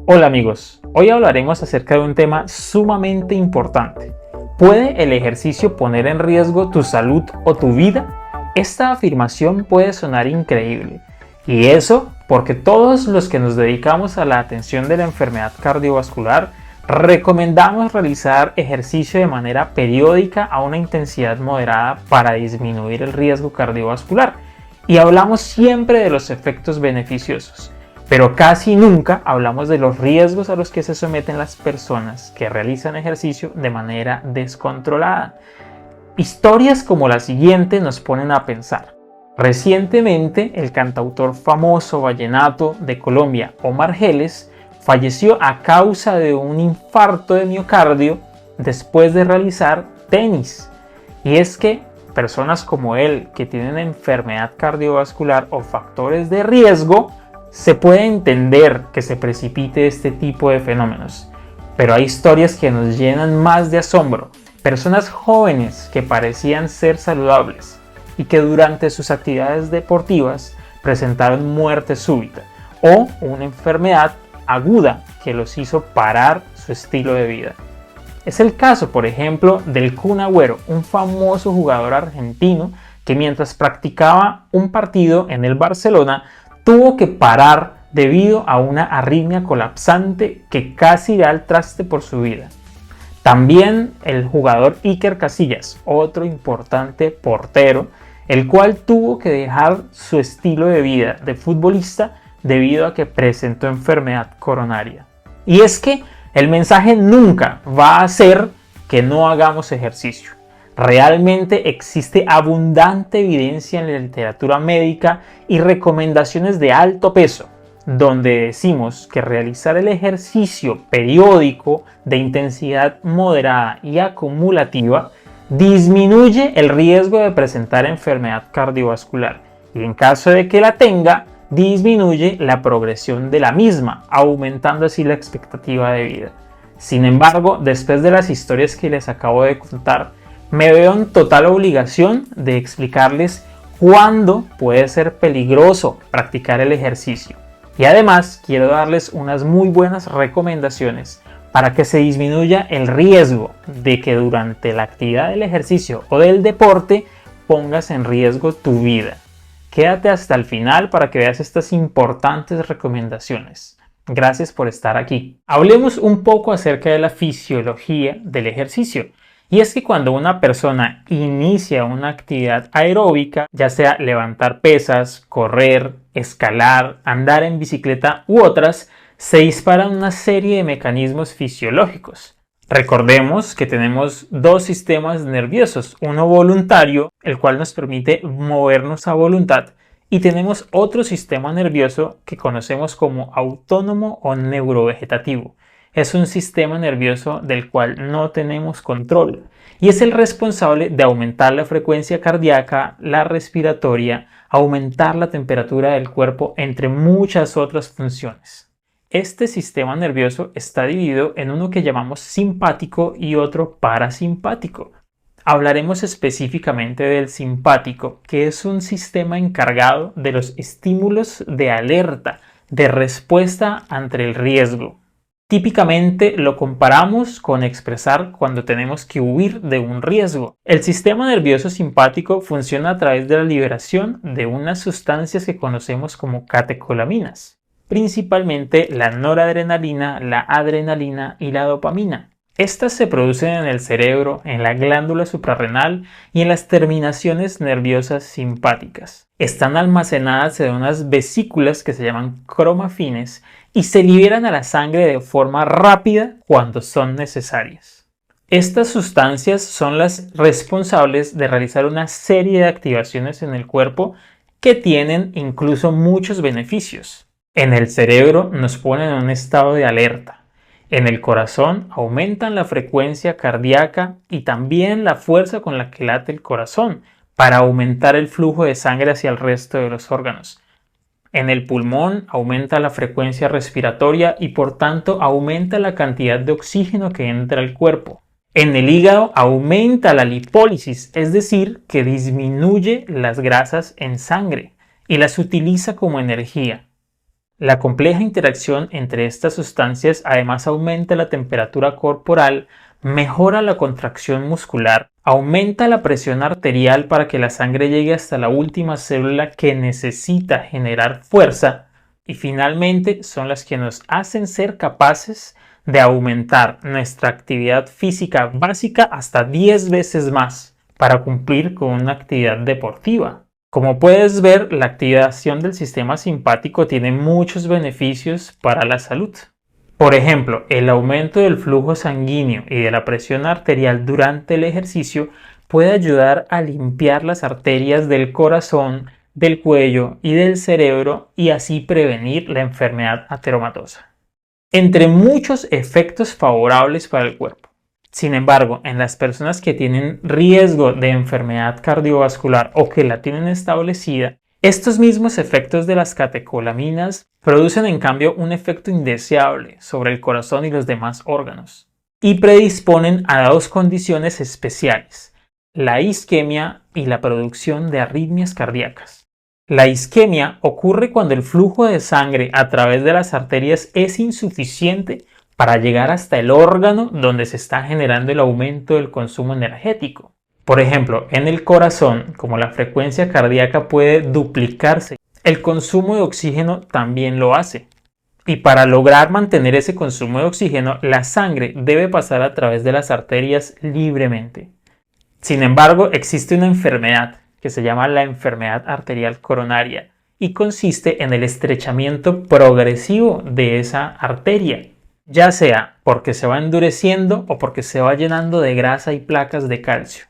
Hola amigos, hoy hablaremos acerca de un tema sumamente importante. ¿Puede el ejercicio poner en riesgo tu salud o tu vida? Esta afirmación puede sonar increíble, y eso porque todos los que nos dedicamos a la atención de la enfermedad cardiovascular recomendamos realizar ejercicio de manera periódica a una intensidad moderada para disminuir el riesgo cardiovascular, y hablamos siempre de los efectos beneficiosos. Pero casi nunca hablamos de los riesgos a los que se someten las personas que realizan ejercicio de manera descontrolada. Historias como la siguiente nos ponen a pensar. Recientemente, el cantautor famoso vallenato de Colombia, Omar Geles, falleció a causa de un infarto de miocardio después de realizar tenis. Y es que personas como él, que tienen enfermedad cardiovascular o factores de riesgo, se puede entender que se precipite este tipo de fenómenos, pero hay historias que nos llenan más de asombro. Personas jóvenes que parecían ser saludables y que durante sus actividades deportivas presentaron muerte súbita o una enfermedad aguda que los hizo parar su estilo de vida. Es el caso, por ejemplo, del Kun Agüero, un famoso jugador argentino que mientras practicaba un partido en el Barcelona tuvo que parar debido a una arritmia colapsante que casi da al traste por su vida. También el jugador Iker Casillas, otro importante portero, el cual tuvo que dejar su estilo de vida de futbolista debido a que presentó enfermedad coronaria. Y es que el mensaje nunca va a ser que no hagamos ejercicio. Realmente existe abundante evidencia en la literatura médica y recomendaciones de alto peso, donde decimos que realizar el ejercicio periódico de intensidad moderada y acumulativa disminuye el riesgo de presentar enfermedad cardiovascular y en caso de que la tenga, disminuye la progresión de la misma, aumentando así la expectativa de vida. Sin embargo, después de las historias que les acabo de contar, me veo en total obligación de explicarles cuándo puede ser peligroso practicar el ejercicio. Y además quiero darles unas muy buenas recomendaciones para que se disminuya el riesgo de que durante la actividad del ejercicio o del deporte pongas en riesgo tu vida. Quédate hasta el final para que veas estas importantes recomendaciones. Gracias por estar aquí. Hablemos un poco acerca de la fisiología del ejercicio. Y es que cuando una persona inicia una actividad aeróbica, ya sea levantar pesas, correr, escalar, andar en bicicleta u otras, se disparan una serie de mecanismos fisiológicos. Recordemos que tenemos dos sistemas nerviosos, uno voluntario, el cual nos permite movernos a voluntad, y tenemos otro sistema nervioso que conocemos como autónomo o neurovegetativo. Es un sistema nervioso del cual no tenemos control y es el responsable de aumentar la frecuencia cardíaca, la respiratoria, aumentar la temperatura del cuerpo, entre muchas otras funciones. Este sistema nervioso está dividido en uno que llamamos simpático y otro parasimpático. Hablaremos específicamente del simpático, que es un sistema encargado de los estímulos de alerta, de respuesta ante el riesgo. Típicamente lo comparamos con expresar cuando tenemos que huir de un riesgo. El sistema nervioso simpático funciona a través de la liberación de unas sustancias que conocemos como catecolaminas, principalmente la noradrenalina, la adrenalina y la dopamina. Estas se producen en el cerebro, en la glándula suprarrenal y en las terminaciones nerviosas simpáticas. Están almacenadas en unas vesículas que se llaman cromafines y se liberan a la sangre de forma rápida cuando son necesarias. Estas sustancias son las responsables de realizar una serie de activaciones en el cuerpo que tienen incluso muchos beneficios. En el cerebro nos ponen en un estado de alerta. En el corazón aumentan la frecuencia cardíaca y también la fuerza con la que late el corazón para aumentar el flujo de sangre hacia el resto de los órganos. En el pulmón aumenta la frecuencia respiratoria y por tanto aumenta la cantidad de oxígeno que entra al cuerpo. En el hígado aumenta la lipólisis, es decir, que disminuye las grasas en sangre y las utiliza como energía. La compleja interacción entre estas sustancias además aumenta la temperatura corporal, mejora la contracción muscular, aumenta la presión arterial para que la sangre llegue hasta la última célula que necesita generar fuerza y finalmente son las que nos hacen ser capaces de aumentar nuestra actividad física básica hasta 10 veces más para cumplir con una actividad deportiva. Como puedes ver, la activación del sistema simpático tiene muchos beneficios para la salud. Por ejemplo, el aumento del flujo sanguíneo y de la presión arterial durante el ejercicio puede ayudar a limpiar las arterias del corazón, del cuello y del cerebro y así prevenir la enfermedad ateromatosa. Entre muchos efectos favorables para el cuerpo. Sin embargo, en las personas que tienen riesgo de enfermedad cardiovascular o que la tienen establecida, estos mismos efectos de las catecolaminas producen en cambio un efecto indeseable sobre el corazón y los demás órganos y predisponen a dos condiciones especiales, la isquemia y la producción de arritmias cardíacas. La isquemia ocurre cuando el flujo de sangre a través de las arterias es insuficiente para llegar hasta el órgano donde se está generando el aumento del consumo energético. Por ejemplo, en el corazón, como la frecuencia cardíaca puede duplicarse, el consumo de oxígeno también lo hace. Y para lograr mantener ese consumo de oxígeno, la sangre debe pasar a través de las arterias libremente. Sin embargo, existe una enfermedad que se llama la enfermedad arterial coronaria y consiste en el estrechamiento progresivo de esa arteria, ya sea porque se va endureciendo o porque se va llenando de grasa y placas de calcio.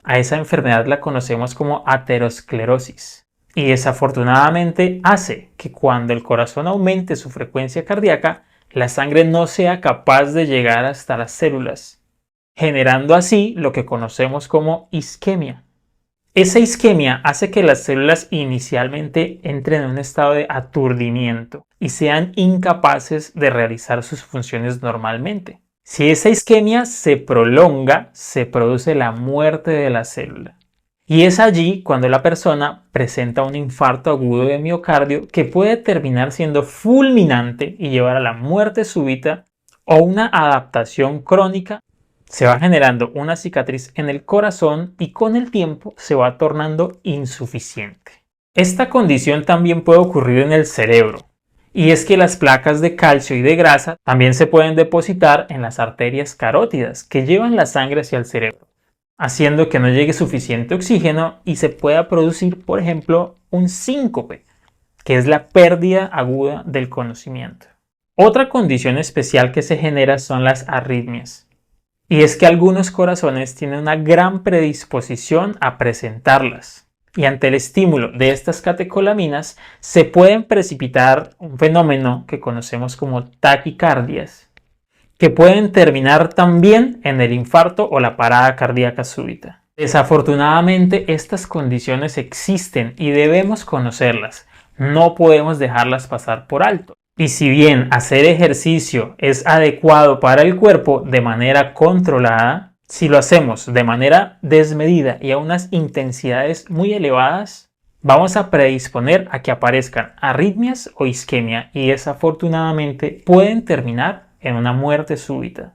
A esa enfermedad la conocemos como aterosclerosis y desafortunadamente hace que cuando el corazón aumente su frecuencia cardíaca, la sangre no sea capaz de llegar hasta las células, generando así lo que conocemos como isquemia. Esa isquemia hace que las células inicialmente entren en un estado de aturdimiento y sean incapaces de realizar sus funciones normalmente. Si esa isquemia se prolonga, se produce la muerte de la célula. Y es allí cuando la persona presenta un infarto agudo de miocardio que puede terminar siendo fulminante y llevar a la muerte súbita o una adaptación crónica. Se va generando una cicatriz en el corazón y con el tiempo se va tornando insuficiente. Esta condición también puede ocurrir en el cerebro, y es que las placas de calcio y de grasa también se pueden depositar en las arterias carótidas que llevan la sangre hacia el cerebro, haciendo que no llegue suficiente oxígeno y se pueda producir, por ejemplo, un síncope, que es la pérdida aguda del conocimiento. Otra condición especial que se genera son las arritmias. Y es que algunos corazones tienen una gran predisposición a presentarlas. Y ante el estímulo de estas catecolaminas se pueden precipitar un fenómeno que conocemos como taquicardias, que pueden terminar también en el infarto o la parada cardíaca súbita. Desafortunadamente estas condiciones existen y debemos conocerlas. No podemos dejarlas pasar por alto. Y si bien hacer ejercicio es adecuado para el cuerpo de manera controlada, si lo hacemos de manera desmedida y a unas intensidades muy elevadas, vamos a predisponer a que aparezcan arritmias o isquemia y desafortunadamente pueden terminar en una muerte súbita.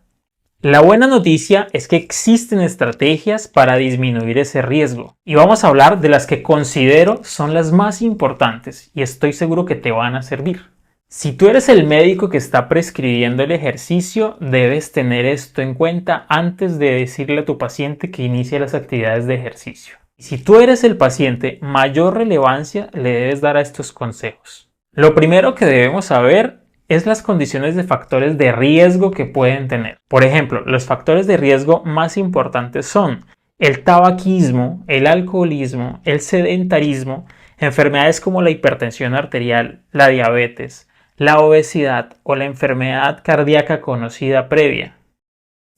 La buena noticia es que existen estrategias para disminuir ese riesgo y vamos a hablar de las que considero son las más importantes y estoy seguro que te van a servir. Si tú eres el médico que está prescribiendo el ejercicio, debes tener esto en cuenta antes de decirle a tu paciente que inicie las actividades de ejercicio. Si tú eres el paciente, mayor relevancia le debes dar a estos consejos. Lo primero que debemos saber es las condiciones de factores de riesgo que pueden tener. Por ejemplo, los factores de riesgo más importantes son el tabaquismo, el alcoholismo, el sedentarismo, enfermedades como la hipertensión arterial, la diabetes, la obesidad o la enfermedad cardíaca conocida previa.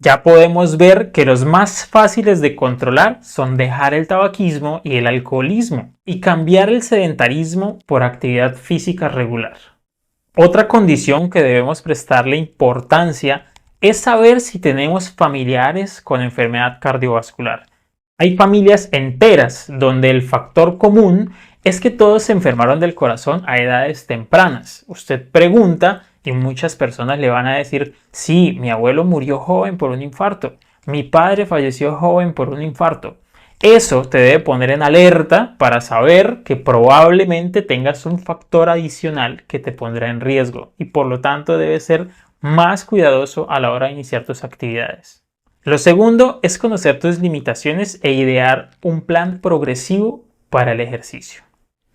Ya podemos ver que los más fáciles de controlar son dejar el tabaquismo y el alcoholismo y cambiar el sedentarismo por actividad física regular. Otra condición que debemos prestarle importancia es saber si tenemos familiares con enfermedad cardiovascular. Hay familias enteras donde el factor común es que todos se enfermaron del corazón a edades tempranas. Usted pregunta y muchas personas le van a decir, sí, mi abuelo murió joven por un infarto, mi padre falleció joven por un infarto. Eso te debe poner en alerta para saber que probablemente tengas un factor adicional que te pondrá en riesgo y por lo tanto debes ser más cuidadoso a la hora de iniciar tus actividades. Lo segundo es conocer tus limitaciones e idear un plan progresivo para el ejercicio.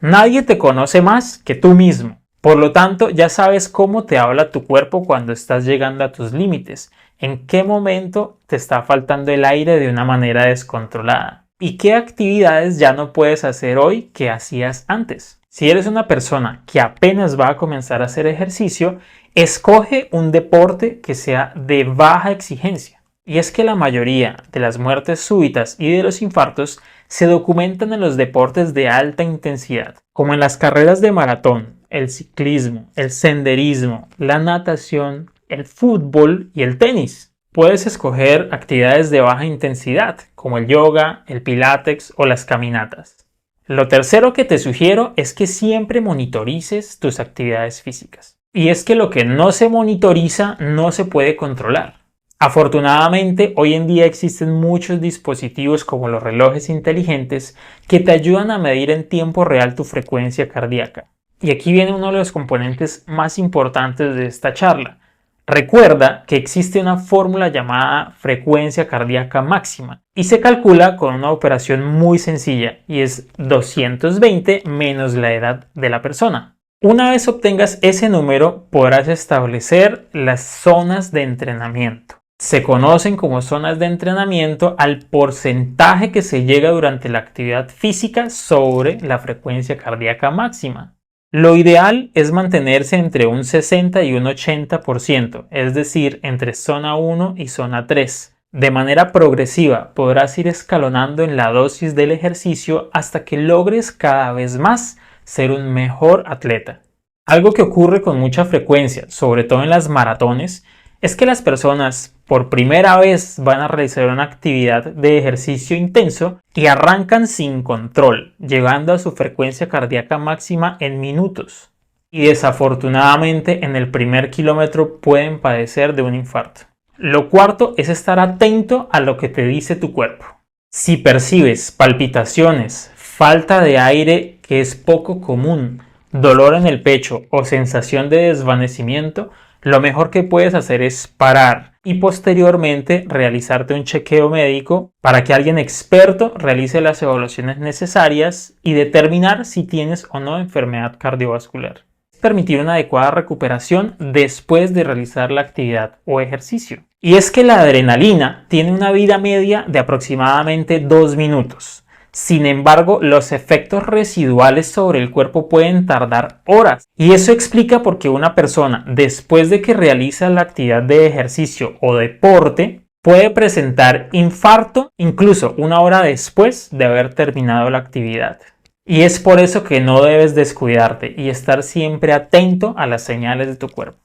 Nadie te conoce más que tú mismo. Por lo tanto, ya sabes cómo te habla tu cuerpo cuando estás llegando a tus límites, en qué momento te está faltando el aire de una manera descontrolada y qué actividades ya no puedes hacer hoy que hacías antes. Si eres una persona que apenas va a comenzar a hacer ejercicio, escoge un deporte que sea de baja exigencia. Y es que la mayoría de las muertes súbitas y de los infartos se documentan en los deportes de alta intensidad, como en las carreras de maratón, el ciclismo, el senderismo, la natación, el fútbol y el tenis. Puedes escoger actividades de baja intensidad, como el yoga, el pilates o las caminatas. Lo tercero que te sugiero es que siempre monitorices tus actividades físicas. Y es que lo que no se monitoriza no se puede controlar. Afortunadamente, hoy en día existen muchos dispositivos como los relojes inteligentes que te ayudan a medir en tiempo real tu frecuencia cardíaca. Y aquí viene uno de los componentes más importantes de esta charla. Recuerda que existe una fórmula llamada frecuencia cardíaca máxima y se calcula con una operación muy sencilla y es 220 menos la edad de la persona. Una vez obtengas ese número, podrás establecer las zonas de entrenamiento. Se conocen como zonas de entrenamiento al porcentaje que se llega durante la actividad física sobre la frecuencia cardíaca máxima. Lo ideal es mantenerse entre un 60 y un 80%, es decir, entre zona 1 y zona 3. De manera progresiva podrás ir escalonando en la dosis del ejercicio hasta que logres cada vez más ser un mejor atleta. Algo que ocurre con mucha frecuencia, sobre todo en las maratones, es que las personas por primera vez van a realizar una actividad de ejercicio intenso y arrancan sin control, llegando a su frecuencia cardíaca máxima en minutos. Y desafortunadamente en el primer kilómetro pueden padecer de un infarto. Lo cuarto es estar atento a lo que te dice tu cuerpo. Si percibes palpitaciones, falta de aire que es poco común, dolor en el pecho o sensación de desvanecimiento, lo mejor que puedes hacer es parar y posteriormente realizarte un chequeo médico para que alguien experto realice las evaluaciones necesarias y determinar si tienes o no enfermedad cardiovascular. Permitir una adecuada recuperación después de realizar la actividad o ejercicio. Y es que la adrenalina tiene una vida media de aproximadamente 2 minutos. Sin embargo, los efectos residuales sobre el cuerpo pueden tardar horas. Y eso explica por qué una persona, después de que realiza la actividad de ejercicio o deporte, puede presentar infarto incluso una hora después de haber terminado la actividad. Y es por eso que no debes descuidarte y estar siempre atento a las señales de tu cuerpo.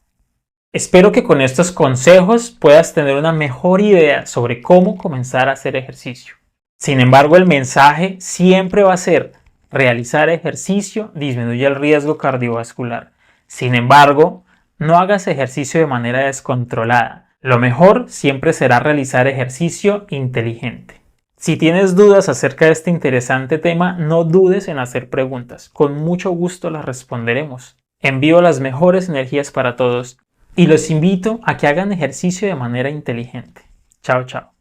Espero que con estos consejos puedas tener una mejor idea sobre cómo comenzar a hacer ejercicio. Sin embargo, el mensaje siempre va a ser: realizar ejercicio disminuye el riesgo cardiovascular. Sin embargo, no hagas ejercicio de manera descontrolada. Lo mejor siempre será realizar ejercicio inteligente. Si tienes dudas acerca de este interesante tema, no dudes en hacer preguntas. Con mucho gusto las responderemos. Envío las mejores energías para todos y los invito a que hagan ejercicio de manera inteligente. Chao, chao.